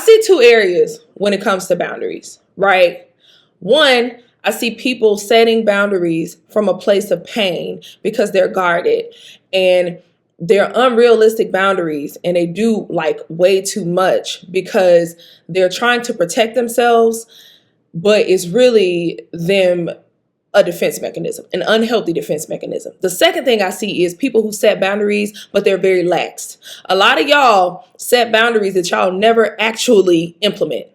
see two areas when it comes to boundaries, right? One, I see people setting boundaries from a place of pain because they're guarded and they're unrealistic boundaries, and they do like way too much because they're trying to protect themselves, but it's really them a defense mechanism, an unhealthy defense mechanism. The second thing I see is people who set boundaries, but they're very lax. A lot of y'all set boundaries that y'all never actually implement.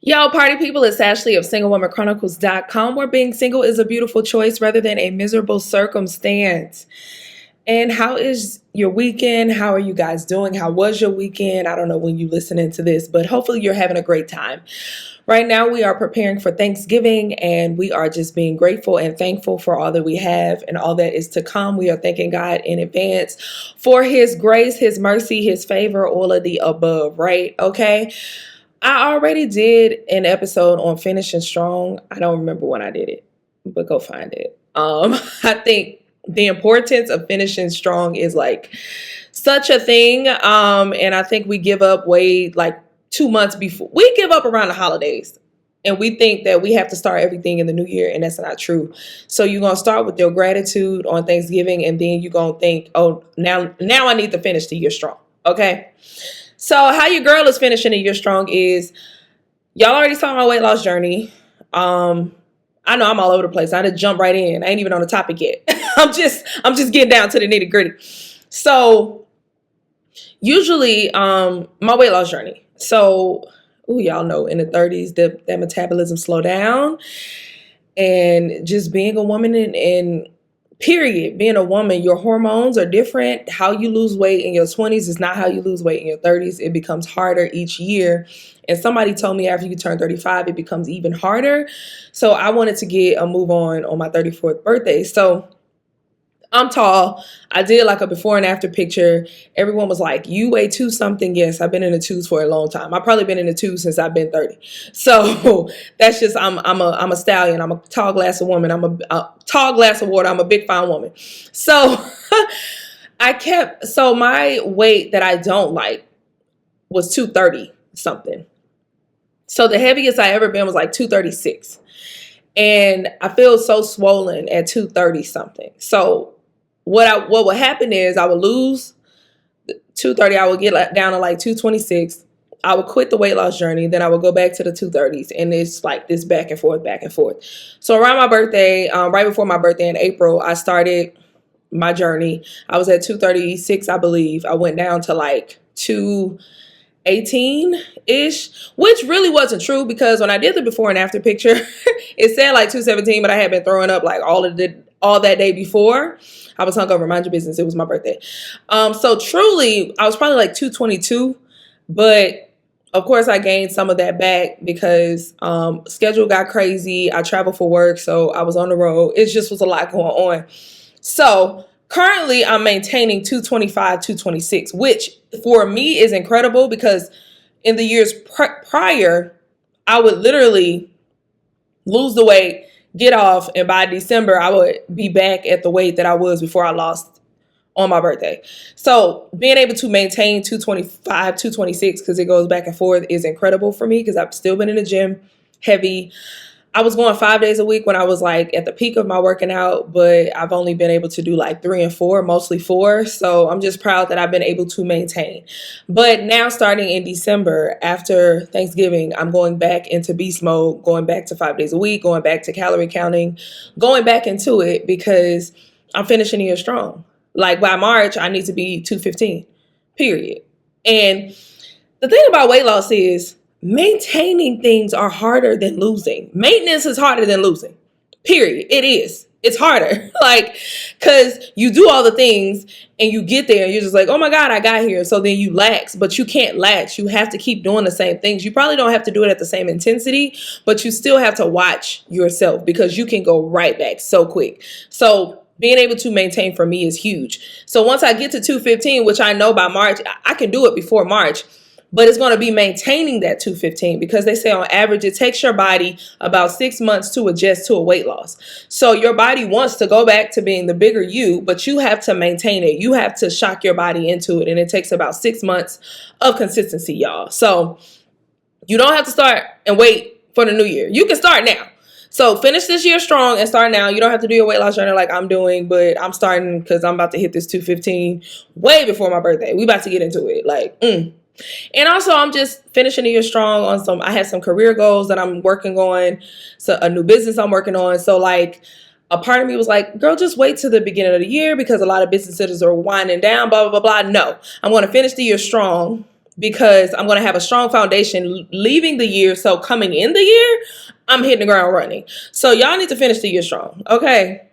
Yo, party people, it's Ashley of SingleWomanChronicles.com, where being single is a beautiful choice rather than a miserable circumstance. And how is your weekend? How are you guys doing? How was your weekend? I don't know when you listening to this, but hopefully you're having a great time. Right now, we are preparing for Thanksgiving, and we are just being grateful and thankful for all that we have and all that is to come. We are thanking God in advance for His grace, His mercy, His favor, all of the above, right? Okay. I already did an episode on finishing strong. I don't remember when I did it, but go find it. I think the importance of finishing strong is like such a thing. And I think we give up way like 2 months before. We give up around the holidays. And we think that we have to start everything in the new year, and that's not true. So you're going to start with your gratitude on Thanksgiving, and then you're going to think, oh, now I need to finish the year strong. Okay? So how your girl is finishing the year strong is, y'all already saw my weight loss journey. I know I'm all over the place. I just jump right in. I ain't even on the topic yet. I'm just getting down to the nitty gritty. So usually my weight loss journey. So y'all know in the 30s that metabolism slow down, and just being a woman and period, being a woman, your hormones are different. How you lose weight in your 20s is not how you lose weight in your 30s. It becomes harder each year. And somebody told me after you turn 35, it becomes even harder. So I wanted to get a move on my 34th birthday. So I'm tall. I did like a before and after picture. Everyone was like, you weigh 2 something. Yes, I've been in the 2s for a long time. I've probably been in the 2s since I've been 30. So that's just, I'm a stallion. I'm a tall glass of woman. I'm a tall glass of water. I'm a big fine woman. So so my weight that I don't like was 230 something. So the heaviest I ever been was like 236. And I feel so swollen at 230 something. So what would happen is I would lose 230. I would get down to like 226. I would quit the weight loss journey. Then I would go back to the 230s. And it's like this back and forth, back and forth. So around my birthday, right before my birthday in April, I started my journey. I was at 236, I believe. I went down to like 218-ish, which really wasn't true because when I did the before and after picture, it said like 217, but I had been throwing up like all that day before. I was hungover, mind your business. It was my birthday. So truly, I was probably like 222, but of course I gained some of that back because schedule got crazy. I traveled for work, so I was on the road. It just was a lot going on. So currently I'm maintaining 225, 226, which for me is incredible because in the years prior, I would literally lose the weight, get off, and by December, I would be back at the weight that I was before I lost on my birthday. So being able to maintain 225, 226, because it goes back and forth, is incredible for me because I've still been in the gym heavy. I was going 5 days a week when I was like at the peak of my working out, but I've only been able to do like 3 and 4, mostly 4. So I'm just proud that I've been able to maintain. But now starting in December after Thanksgiving, I'm going back into beast mode, going back to 5 days a week, going back to calorie counting, going back into it because I'm finishing the year strong. Like by March, I need to be 215, period. And the thing about weight loss is, maintaining things are harder than losing. Maintenance is harder than losing. Period. It is. It's harder. Like, because you do all the things and you get there and you're just like, oh my God, I got here. So then you lax, but you can't lax. You have to keep doing the same things. You probably don't have to do it at the same intensity, but you still have to watch yourself because you can go right back so quick. So being able to maintain for me is huge. So once I get to 215, which I know by March, I can do it before March. but it's going to be maintaining that 215 because they say on average it takes your body about 6 months to adjust to a weight loss. So your body wants to go back to being the bigger you, but you have to maintain it. You have to shock your body into it, and it takes about 6 months of consistency, y'all. So you don't have to start and wait for the new year. You can start now. So finish this year strong and start now. You don't have to do your weight loss journey like I'm doing, but I'm starting because I'm about to hit this 215 way before my birthday. We about to get into it. And also, I'm just finishing the year strong on I have some career goals that I'm working on, so a new business I'm working on. So like a part of me was like, girl, just wait till the beginning of the year because a lot of businesses are winding down, blah, blah, blah, blah. No, I'm going to finish the year strong because I'm going to have a strong foundation leaving the year. So coming in the year, I'm hitting the ground running. So y'all need to finish the year strong. Okay.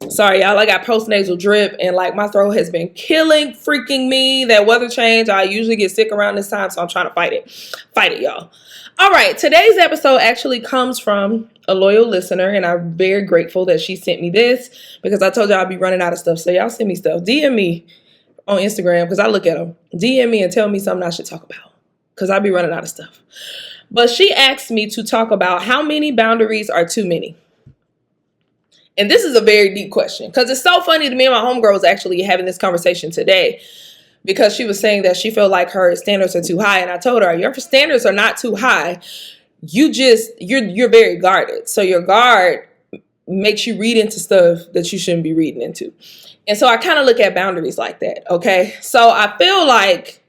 Sorry, y'all, I got postnasal drip and like my throat has been killing freaking me. That weather change, I usually get sick around this time, so I'm trying to fight it. Fight it, y'all. All right, today's episode actually comes from a loyal listener, and I'm very grateful that she sent me this because I told y'all I'd be running out of stuff. So y'all send me stuff. DM me on Instagram because I look at them. DM me and tell me something I should talk about because I'll be running out of stuff. But she asked me to talk about how many boundaries are too many. And this is a very deep question because it's so funny to me and my homegirl was actually having this conversation today because she was saying that she felt like her standards are too high. And I told her, your standards are not too high. You're very guarded. So your guard makes you read into stuff that you shouldn't be reading into. And so I kind of look at boundaries like that. Okay. So I feel like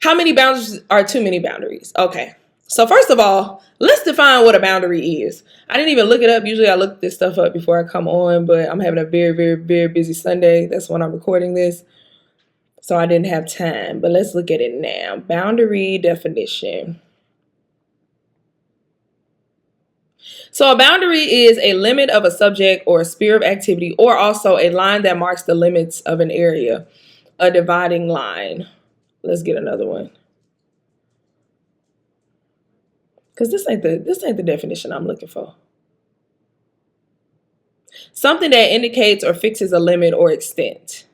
how many boundaries are too many boundaries? Okay. So first of all, let's define what a boundary is. I didn't even look it up. Usually I look this stuff up before I come on, but I'm having a very, very, very busy Sunday. That's when I'm recording this. So I didn't have time, but let's look at it now. Boundary definition. So a boundary is a limit of a subject or a sphere of activity, or also a line that marks the limits of an area, a dividing line. Let's get another one. Because this ain't the definition I'm looking for. Something that indicates or fixes a limit or extent.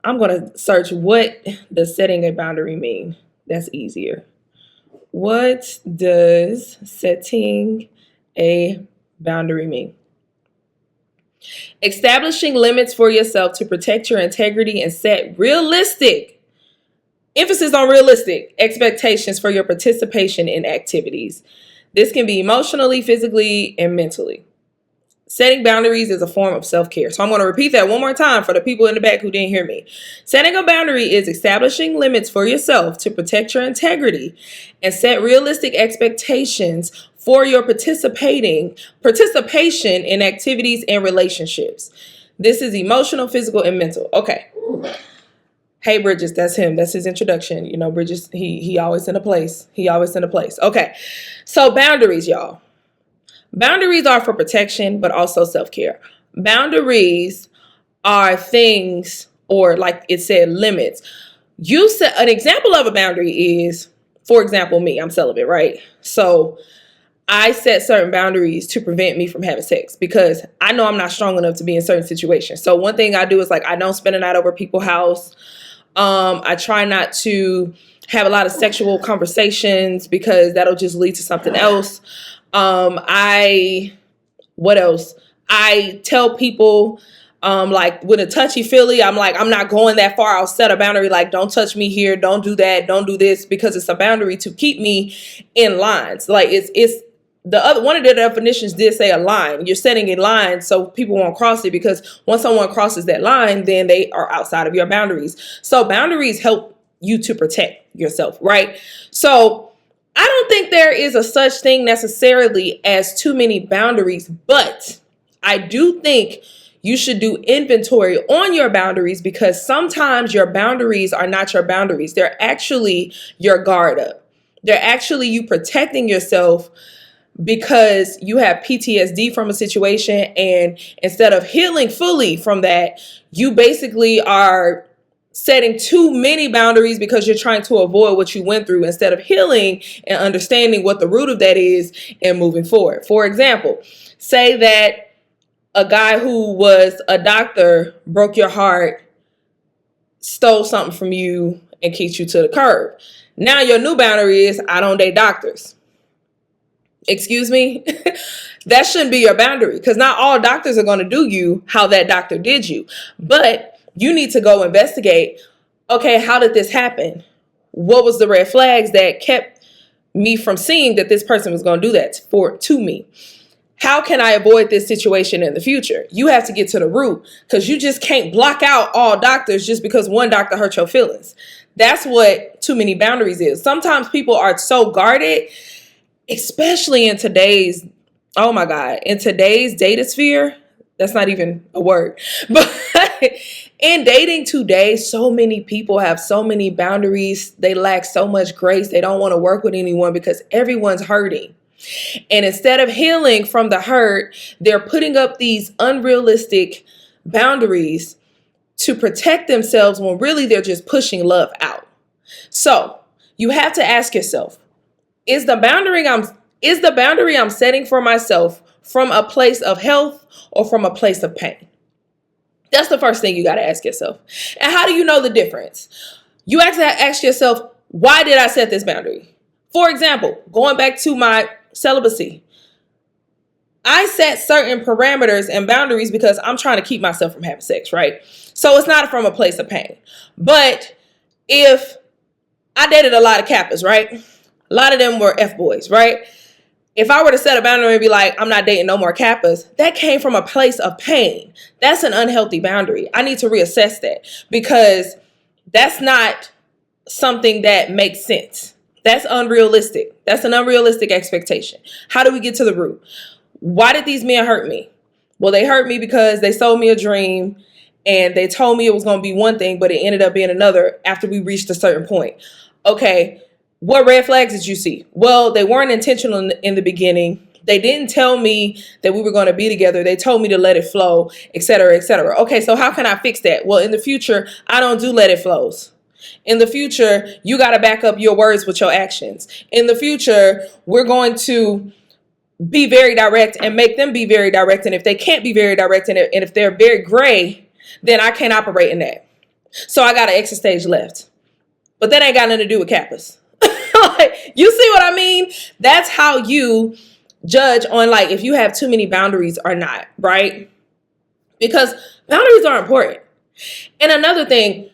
I'm going to search what does setting a boundary mean. That's easier. What does setting a boundary mean? Establishing limits for yourself to protect your integrity and set realistic, emphasis on realistic, expectations for your participation in activities. This can be emotionally, physically, and mentally. Setting boundaries is a form of self-care. So I'm going to repeat that one more time for the people in the back who didn't hear me. Setting a boundary is establishing limits for yourself to protect your integrity and set realistic expectations for your participation in activities and relationships. This is emotional, physical, and mental. Okay. Hey, Bridges, that's him. That's his introduction. You know, Bridges, he always in a place. He always in a place. Okay. So boundaries, y'all. Boundaries are for protection, but also self-care. Boundaries are things, or like it said, limits. You set an example of a boundary is, for example, me, I'm celibate, right? So I set certain boundaries to prevent me from having sex because I know I'm not strong enough to be in certain situations. So one thing I do is like, I don't spend a night over people's house. I try not to have a lot of sexual conversations because that'll just lead to something else. What else? I tell people, like with a touchy feely, I'm like, I'm not going that far. I'll set a boundary, like, don't touch me here. Don't do that. Don't do this, because it's a boundary to keep me in lines. Like it's the other, one of the definitions did say a line. You're setting a line so people won't cross it, because once someone crosses that line, then they are outside of your boundaries. So boundaries help you to protect yourself, right? So I don't think there is a such thing necessarily as too many boundaries, but I do think you should do inventory on your boundaries, because sometimes your boundaries are not your boundaries. They're actually your guard up. They're actually you protecting yourself because you have PTSD from a situation, and instead of healing fully from that, you basically are setting too many boundaries because you're trying to avoid what you went through instead of healing and understanding what the root of that is and moving forward. For example, say that a guy who was a doctor broke your heart stole something from you and kicked you to the curb. Now your new boundary is, I don't date doctors. Excuse me? That shouldn't be your boundary, because not all doctors are going to do you how that doctor did you. But you need to go investigate, okay, how did this happen? What was the red flags that kept me from seeing that this person was going to do that to me? How can I avoid this situation in the future? You have to get to the root, because you just can't block out all doctors just because one doctor hurt your feelings. That's what too many boundaries is. Sometimes people are so guarded, especially in today's, oh my God, in today's data sphere. That's not even a word. But in dating today, so many people have so many boundaries. They lack so much grace. They don't want to work with anyone because everyone's hurting. And instead of healing from the hurt, they're putting up these unrealistic boundaries to protect themselves when really they're just pushing love out. So you have to ask yourself, is the boundary I'm setting for myself from a place of health or from a place of pain? That's the first thing you got to ask yourself. And how do you know the difference? You have to ask yourself, why did I set this boundary? For example, going back to my celibacy, I set certain parameters and boundaries because I'm trying to keep myself from having sex, right? So it's not from a place of pain. But if I dated a lot of Kappas, right? A lot of them were F-boys, right? If I were to set a boundary and be like, I'm not dating no more Kappas, that came from a place of pain. That's an unhealthy boundary. I need to reassess that, because that's not something that makes sense. That's unrealistic. That's an unrealistic expectation. How do we get to the root? Why did these men hurt me? Well, they hurt me because they sold me a dream and they told me it was going to be one thing, but it ended up being another after we reached a certain point. Okay, what red flags did you see? Well, they weren't intentional in the beginning. They didn't tell me that we were going to be together. They told me to let it flow, et cetera, et cetera. Okay, so how can I fix that? Well, in the future, I don't do let it flows. In the future, you got to back up your words with your actions. In the future, we're going to be very direct and make them be very direct. And if they can't be very direct and if they're very gray, then I can't operate in that. So I got an exit stage left. But that ain't got nothing to do with Kappas. Like, you see what I mean? That's how you judge on, like, if you have too many boundaries or not, right? Because boundaries are important. And another thing,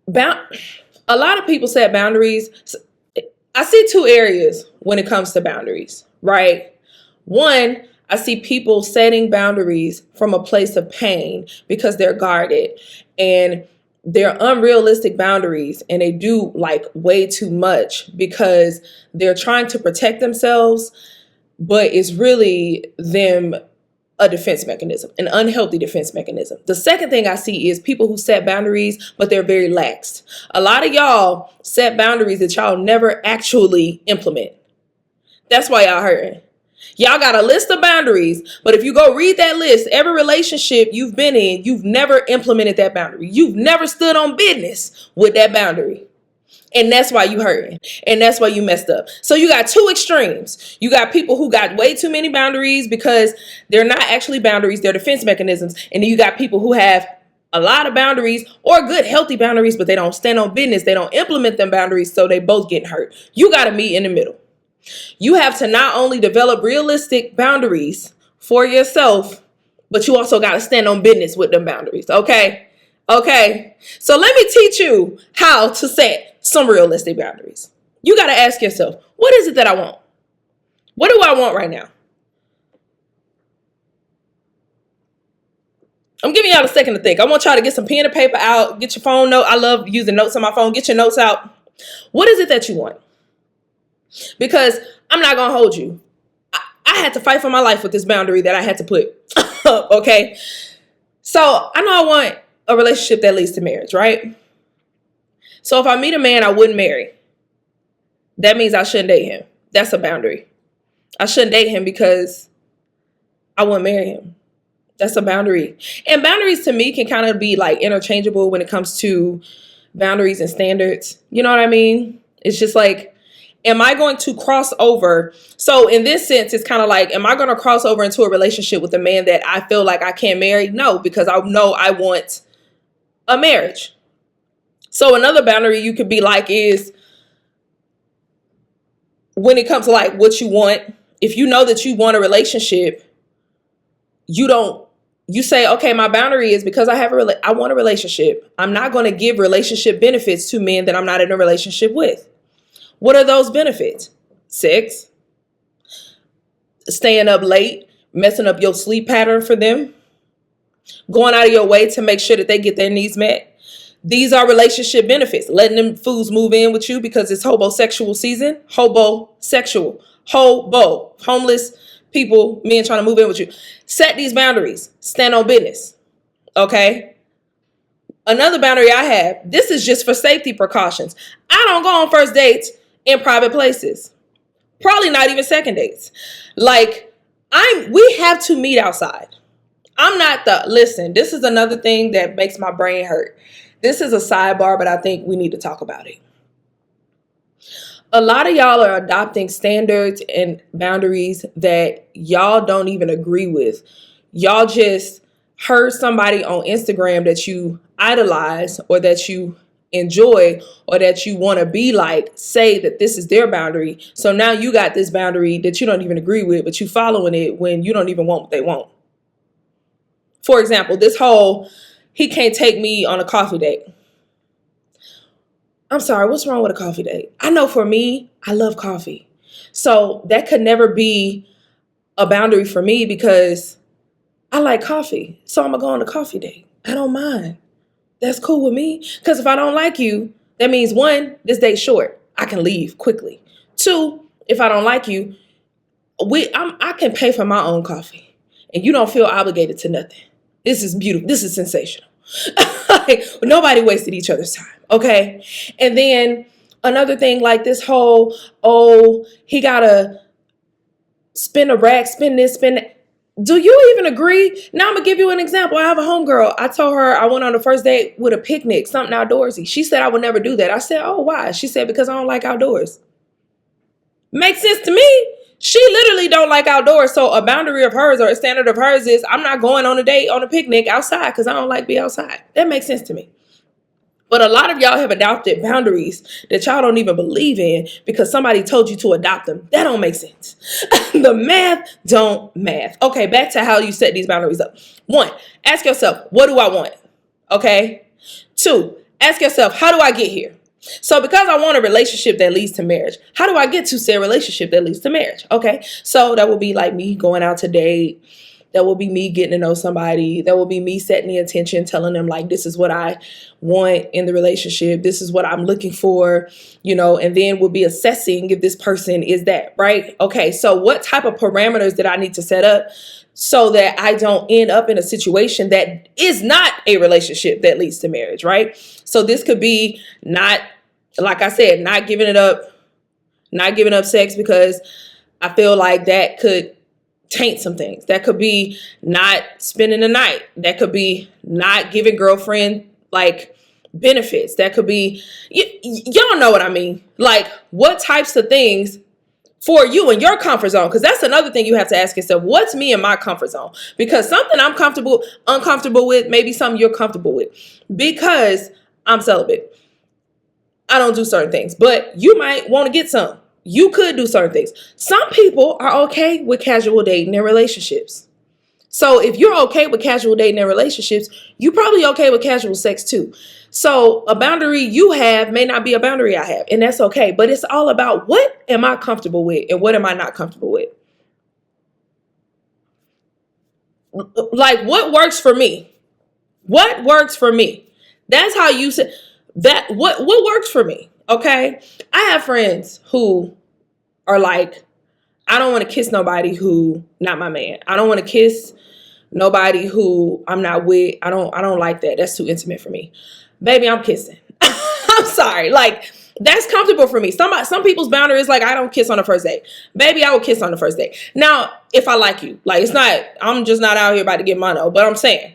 a lot of people set boundaries. I see two areas when it comes to boundaries, right? One, I see people setting boundaries from a place of pain because they're guarded and they're unrealistic boundaries, and they do like way too much because they're trying to protect themselves, but it's really them a defense mechanism, an unhealthy defense mechanism. The second thing I see is people who set boundaries, but they're very lax. A lot of y'all set boundaries that y'all never actually implement. That's why y'all hurting. Y'all got a list of boundaries, but if you go read that list, every relationship you've been in, you've never implemented that boundary. You've never stood on business with that boundary. And that's why you hurting. And that's why you messed up. So you got two extremes. You got people who got way too many boundaries because they're not actually boundaries, they're defense mechanisms. And then you got people who have a lot of boundaries or good, healthy boundaries, but they don't stand on business. They don't implement them boundaries, so they both getting hurt. You got to meet in the middle. You have to not only develop realistic boundaries for yourself, but you also got to stand on business with them boundaries. Okay. So let me teach you how to set some realistic boundaries. You got to ask yourself, what is it that I want? What do I want right now? I'm giving y'all a second to think. I want y'all to get some pen and paper out, get your phone note. I love using notes on my phone. Get your notes out. What is it that you want? Because I'm not going to hold you. I had to fight for my life with this boundary that I had to put. Okay. So I know I want a relationship that leads to marriage, right? So if I meet a man I wouldn't marry, that means I shouldn't date him. That's a boundary. I shouldn't date him because I wouldn't marry him. That's a boundary. And boundaries to me can kind of be like interchangeable when it comes to boundaries and standards. You know what I mean? It's just like, am I going to cross over? So in this sense, it's kind of like, am I going to cross over into a relationship with a man that I feel like I can't marry? No, because I know I want a marriage. So another boundary you could be like is when it comes to like what you want, if you know that you want a relationship, you say, okay, my boundary is because I want a relationship. I'm not going to give relationship benefits to men that I'm not in a relationship with. What are those benefits? Sex, staying up late, messing up your sleep pattern for them, going out of your way to make sure that they get their needs met. These are relationship benefits. Letting them fools move in with you because it's hobosexual season. Hobosexual. Homeless people, men trying to move in with you. Set these boundaries. Stand on business. Okay? Another boundary I have, this is just for safety precautions. I don't go on first dates in private places. Probably not even second dates. Like, we have to meet outside. Listen, this is another thing that makes my brain hurt. This is a sidebar, but I think we need to talk about it. A lot of y'all are adopting standards and boundaries that y'all don't even agree with. Y'all just heard somebody on Instagram that you idolize or that you enjoy or that you want to be like, say that this is their boundary. So now you got this boundary that you don't even agree with, but you following it when you don't even want what they want. For example, this whole, he can't take me on a coffee date. I'm sorry, what's wrong with a coffee date? I know for me, I love coffee. So that could never be a boundary for me because I like coffee. So I'm going to go on a coffee date. I don't mind. That's cool with me. Because if I don't like you, that means one, this date's short. I can leave quickly. Two, if I don't like you, I can pay for my own coffee. And you don't feel obligated to nothing. This is beautiful. This is sensational. Like, nobody wasted each other's time. Okay. And then another thing like this whole, he got to spend a rack, spend this, spend that. Do you even agree? Now I'm going to give you an example. I have a homegirl. I told her I went on the first date with a picnic, something outdoorsy. She said I would never do that. I said, oh, why? She said, because I don't like outdoors. Makes sense to me. She literally don't like outdoors. So a boundary of hers or a standard of hers is I'm not going on a date, on a picnic outside because I don't like being outside. That makes sense to me. But a lot of y'all have adopted boundaries that y'all don't even believe in because somebody told you to adopt them. That don't make sense. The math don't math. Okay, back to how you set these boundaries up. 1, ask yourself, what do I want? Okay. 2, ask yourself, how do I get here? So because I want a relationship that leads to marriage, how do I get to said relationship that leads to marriage? Okay. So that will be like me going out to date. That will be me getting to know somebody. That will be me setting the intention, telling them like, this is what I want in the relationship. This is what I'm looking for, and then we'll be assessing if this person is that, right? Okay. So what type of parameters did I need to set up so that I don't end up in a situation that is not a relationship that leads to marriage, right? So this could be not, like I said, not giving up sex because I feel like that could taint some things. That could be not spending the night. That could be not giving girlfriend like benefits. That could be, y'all know what I mean? Like what types of things for you in your comfort zone? Because that's another thing you have to ask yourself. What's me in my comfort zone? Because something I'm uncomfortable with, maybe something you're comfortable with. Because I'm celibate, I don't do certain things, but you might want to get some. You could do certain things. Some people are okay with casual dating in relationships. So if you're okay with casual dating in relationships, you're probably okay with casual sex too. So a boundary you have may not be a boundary I have, and that's okay. But it's all about what am I comfortable with and what am I not comfortable with? Like what works for me? What works for me? That's how you say that. What works for me? Okay. I have friends who are like, I don't want to kiss nobody who not my man. I don't want to kiss nobody who I'm not with. I don't like that. That's too intimate for me. Baby, I'm kissing. I'm sorry. Like that's comfortable for me. Some people's boundary is like, I don't kiss on the first date. Baby, I will kiss on the first date. Now, if I like you, like it's not, I'm just not out here about to get mono, but I'm saying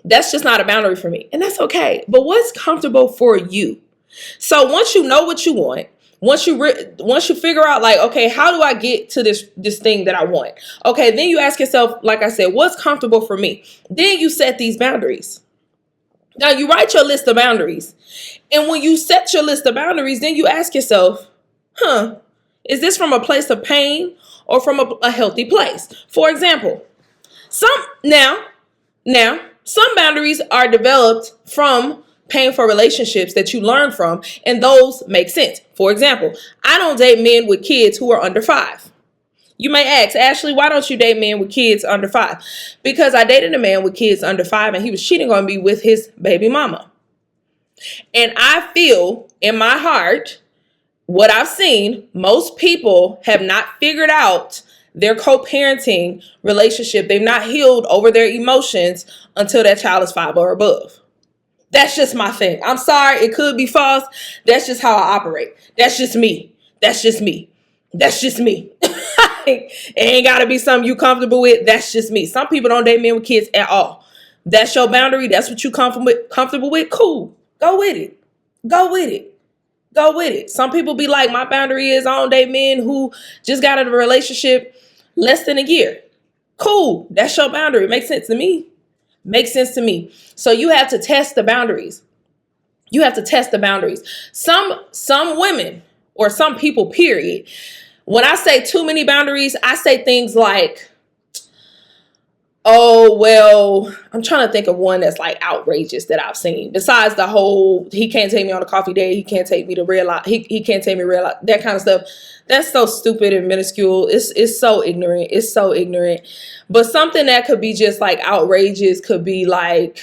that's just not a boundary for me. And that's okay. But what's comfortable for you? So once you know what you want, once you figure out like, okay, how do I get to this thing that I want? Okay, then you ask yourself, like I said, what's comfortable for me? Then you set these boundaries. Now you write your list of boundaries. And when you set your list of boundaries, then you ask yourself, is this from a place of pain or from a healthy place? For example, some now some boundaries are developed from painful relationships that you learn from, and those make sense. For example, I don't date men with kids who are under 5. You may ask, Ashley, why don't you date men with kids under 5? Because I dated a man with kids under 5 and he was cheating on me with his baby mama. And I feel in my heart, what I've seen, most people have not figured out their co-parenting relationship. They've not healed over their emotions until that child is 5 or above. That's just my thing. I'm sorry, it could be false. That's just how I operate. That's just me. That's just me. That's just me. It ain't got to be something you comfortable with. That's just me. Some people don't date men with kids at all. That's your boundary. That's what you comfortable with. Cool. Go with it. Go with it. Go with it. Some people be like, my boundary is I don't date men who just got out of a relationship less than a year. Cool. That's your boundary. It makes sense to me. Makes sense to me. So you have to test the boundaries. You have to test the boundaries. Some women or some people, period. When I say too many boundaries, I say things like, oh, well, I'm trying to think of one that's like outrageous that I've seen. Besides the whole, he can't take me on a coffee date. He can't take me to red light. He can't take me red light. That kind of stuff. That's so stupid and minuscule. It's so ignorant. It's so ignorant. But something that could be just like outrageous could be like,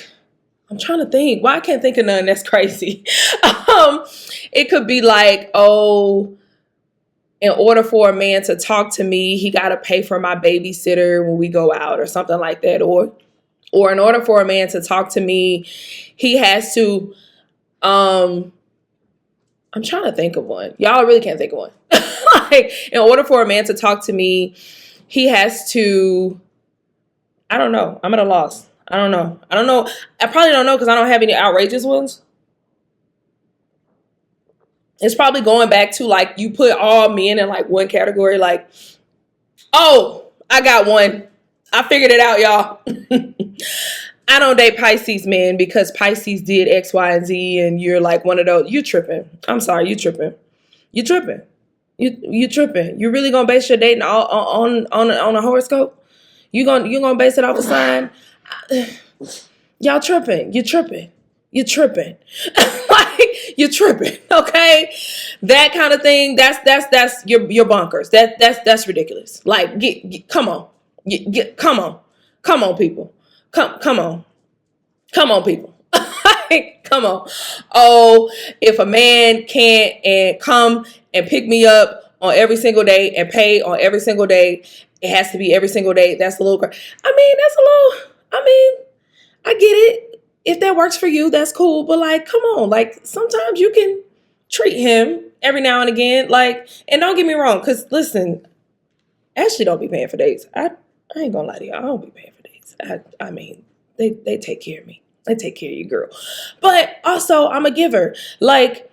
I'm trying to think. Why I can't think of none? That's crazy. It could be like, oh, in order for a man to talk to me, he got to pay for my babysitter when we go out or something like that. Or in order for a man to talk to me, he has to, I'm trying to think of one. Y'all really can't think of one. Like, in order for a man to talk to me, he has to, I don't know. I'm at a loss. I don't know. I probably don't know because I don't have any outrageous ones. It's probably going back to like you put all men in like one category. Like, oh, I got one. I figured it out, y'all. I don't date Pisces men because Pisces did X, Y, and Z, and you're like one of those. You tripping? I'm sorry, you tripping. You tripping. You tripping. You really gonna base your dating on a horoscope? You gonna base it off a sign? Y'all tripping. You tripping. You tripping. Like, you're tripping. Okay, that kind of thing. That's your bonkers. That's ridiculous. Like, come on. Come on, people. Come on, people. Come on. Oh, if a man can't and come and pick me up on every single day and pay on every single day, it has to be every single day. That's a little. I get it. If that works for you, that's cool. But like, come on. Like, sometimes you can treat him every now and again. Like, and don't get me wrong, because listen, Ashley don't be paying for dates. I ain't gonna lie to y'all. I don't be paying for dates. I mean, they take care of me. They take care of you, girl. But also, I'm a giver. Like,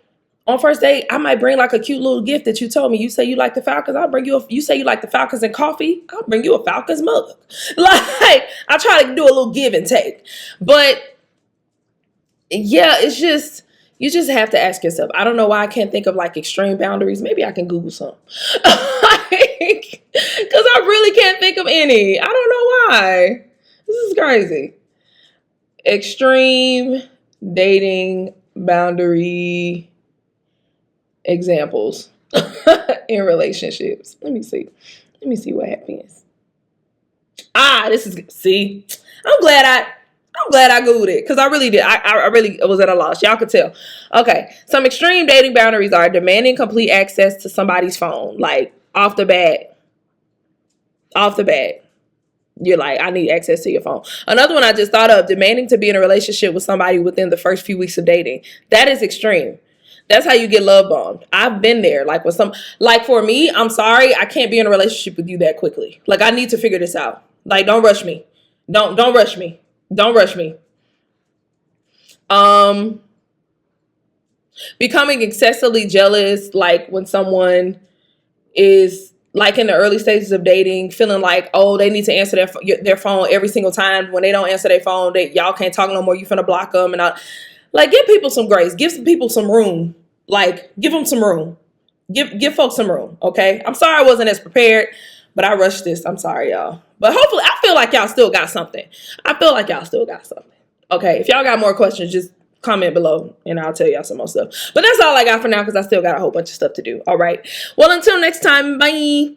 on first date, I might bring like a cute little gift that you told me. You say you like the Falcons. I'll bring you you say you like the Falcons and coffee. I'll bring you a Falcons mug. Like, I try to do a little give and take. But yeah, it's just, you just have to ask yourself. I don't know why I can't think of like extreme boundaries. Maybe I can Google some. Because I really can't think of any. I don't know why. This is crazy. Extreme dating boundary examples in relationships. Let me see what happens. See, I'm glad I Googled it because I really did. I really was at a loss. Y'all could tell. Okay. Some extreme dating boundaries are demanding complete access to somebody's phone. Like, off the bat. You're like, I need access to your phone. Another one I just thought of, demanding to be in a relationship with somebody within the first few weeks of dating. That is extreme. That's how you get love bombed. I've been there. Like, for me, I'm sorry, I can't be in a relationship with you that quickly. Like, I need to figure this out. Like, don't rush me. Don't rush me. Don't rush me. Becoming excessively jealous, like when someone is like in the early stages of dating, feeling like, oh, they need to answer their phone every single time. When they don't answer their phone, y'all can't talk no more. You finna block them. And like, give people some grace. Give some people some room. Like, give them some room. Give folks some room, okay? I'm sorry I wasn't as prepared, but I rushed this. I'm sorry, y'all. But hopefully, I feel like y'all still got something. Okay, if y'all got more questions, just comment below and I'll tell y'all some more stuff. But that's all I got for now because I still got a whole bunch of stuff to do. All right. Well, until next time, bye.